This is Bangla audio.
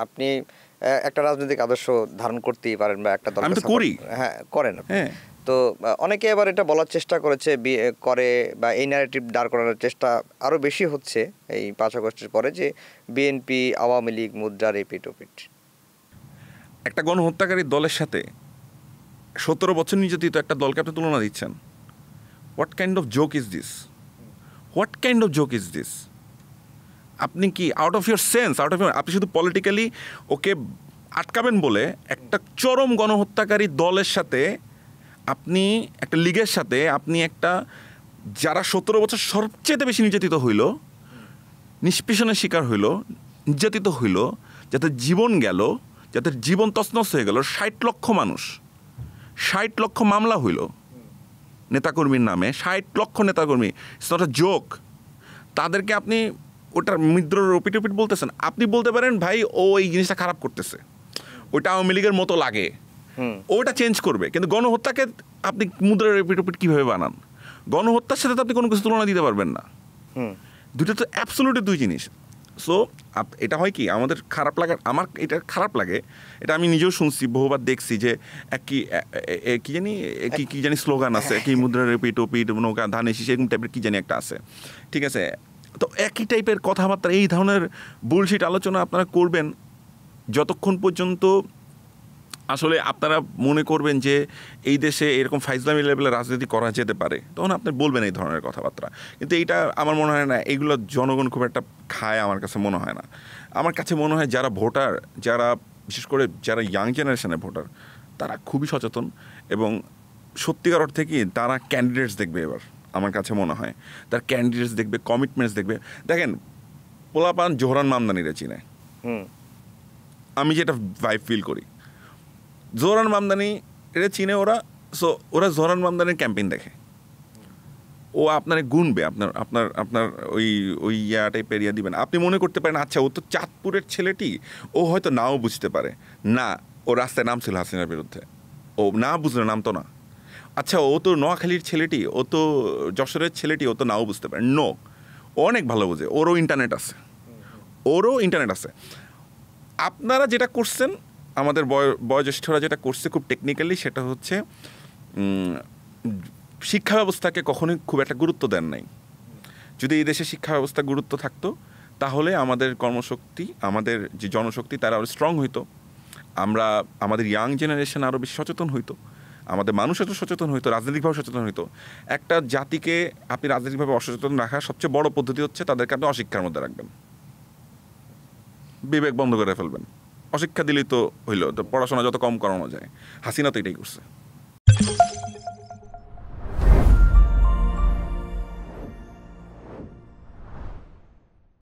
আপনি একটা রাজনৈতিক আদর্শ ধারণ করতেই পারেন বা একটা দল আমি তো করি, হ্যাঁ করেন। হ্যাঁ, তো অনেকে এবার এটা বলার চেষ্টা করেছে করে বা এই ন্যারেটিভ দাঁড় করানোর চেষ্টা আরো বেশি হচ্ছে এই 5 আগস্টের পরে যে বিএনপি আওয়ামী লীগ মুদ্রার এপিট ওপিট। একটা গণহত্যাকারী দলের সাথে 17 বছর নির্যাতিত একটা দলকে আপনি তুলনা দিচ্ছেন। What kind of joke is this? What kind of joke is this? আপনি কি আউট অফ ইউর সেন্স, আপনি শুধু পলিটিক্যালি ওকে আটকাবেন বলে একটা চরম গণহত্যাকারী দলের সাথে, আপনি একটা লীগের সাথে, আপনি একটা যারা 17 বছর সবচেয়ে বেশি নির্যাতিত হইল, নিষ্পেষণের শিকার হইল, নির্যাতিত হইল, যাদের জীবন গেল, যাদের জীবন তছনছ হয়ে গেল, 60 লক্ষ মানুষ, 60 লক্ষ মামলা হইল নেতাকর্মীর নামে, 60 লক্ষ নেতাকর্মী, ইটস নট আ জোক। তাদেরকে আপনি ওটার মিদ্রর রপিট বলতেছেন। আপনি বলতে পারেন ভাই ও এই জিনিসটা খারাপ করতেছে, ওইটা আওয়ামী লীগের মতো লাগে, ওটা চেঞ্জ করবে, কিন্তু গণহত্যাকে আপনি মুদ্রার রপিট কীভাবে বানান? গণহত্যার সাথে তো আপনি কোনো কিছু তুলনা দিতে পারবেন না। দুটো তো অ্যাবসলিউটলি দুই জিনিস। সো এটা হয় কি, আমাদের খারাপ লাগার, আমার এটা খারাপ লাগে, এটা আমি নিজেও শুনছি, বহুবার দেখছি যে কি জানি স্লোগান আছে, কি মুদ্রার রিপিট ওপিট নৌকা ধান এসি, সেরকম টাইপের কি জানি একটা আছে, ঠিক আছে? তো একই টাইপের কথাবার্তা, এই ধরনের বুলশিট আলোচনা আপনারা করবেন যতক্ষণ পর্যন্ত আসলে আপনারা মনে করবেন যে এই দেশে এরকম ফাইজলামি লেভেলের রাজনীতি করা যেতে পারে, তখন আপনি বলবেন এই ধরনের কথাবার্তা। কিন্তু এইটা আমার মনে হয় না এইগুলো জনগণ খুব একটা খায়, আমার কাছে মনে হয় না। আমার কাছে মনে হয় যারা ভোটার, যারা বিশেষ করে যারা ইয়াং জেনারেশনের ভোটার, তারা খুবই সচেতন এবং সত্যিকার অর্থে কি তারা ক্যান্ডিডেটস দেখবে। এবার আমার কাছে মনে হয় তার ক্যান্ডিডেটস দেখবে, কমিটমেন্টস দেখবে। দেখেন, পোলাপান জোহরান মামদানিরা চিনে, আমি যেটা ভাইব ফিল করি, জোহরান মামদানি এটা চিনে ওরা। সো ওরা জোহরান মামদানির ক্যাম্পেইন দেখে, ও আপনার গুনবে, আপনার আপনার আপনার ওই ওই ইয়া টাইপের ইয়া দিবেন। আপনি মনে করতে পারেন আচ্ছা ও তো চাঁদপুরের ছেলেটি, ও হয়তো নাও বুঝতে পারে না, ও রাস্তায় নাম ছিল হাসিনার বিরুদ্ধে, ও না বুঝলে নাম তো না। আচ্ছা ও তো নোয়াখালীর ছেলেটি, ও তো যশোরের ছেলেটি, ও তো নাও বুঝতে পারে। নো, ও অনেক ভালো বোঝে, ওরও ইন্টারনেট আছে। আপনারা যেটা করছেন, আমাদের বয়োজ্যেষ্ঠরা যেটা করছে খুব টেকনিক্যালি, সেটা হচ্ছে শিক্ষা ব্যবস্থাকে কখনোই খুব একটা গুরুত্ব দেন নাই। যদি এই দেশে শিক্ষা ব্যবস্থা গুরুত্ব থাকতো, তাহলে আমাদের কর্মশক্তি, আমাদের যে জনশক্তি, তারা আরও স্ট্রং হইতো, আমাদের ইয়াং জেনারেশন আরও বেশি সচেতন হইতো, আমাদের মানুষ এত সচেতন হইতো, রাজনৈতিকভাবে সচেতন হইতো। একটা জাতিকে আপনি রাজনৈতিকভাবে অসচেতন রাখার সবচেয়ে বড় পদ্ধতি হচ্ছে তাদেরকে আপনি অশিক্ষার মধ্যে রাখবেন, বিবেক বন্ধ করে ফেলবেন। অশিক্ষা দিলেই তো হইল, তো পড়াশোনা যত কম করানো যায়। হাসিনা তো এটাই করছে।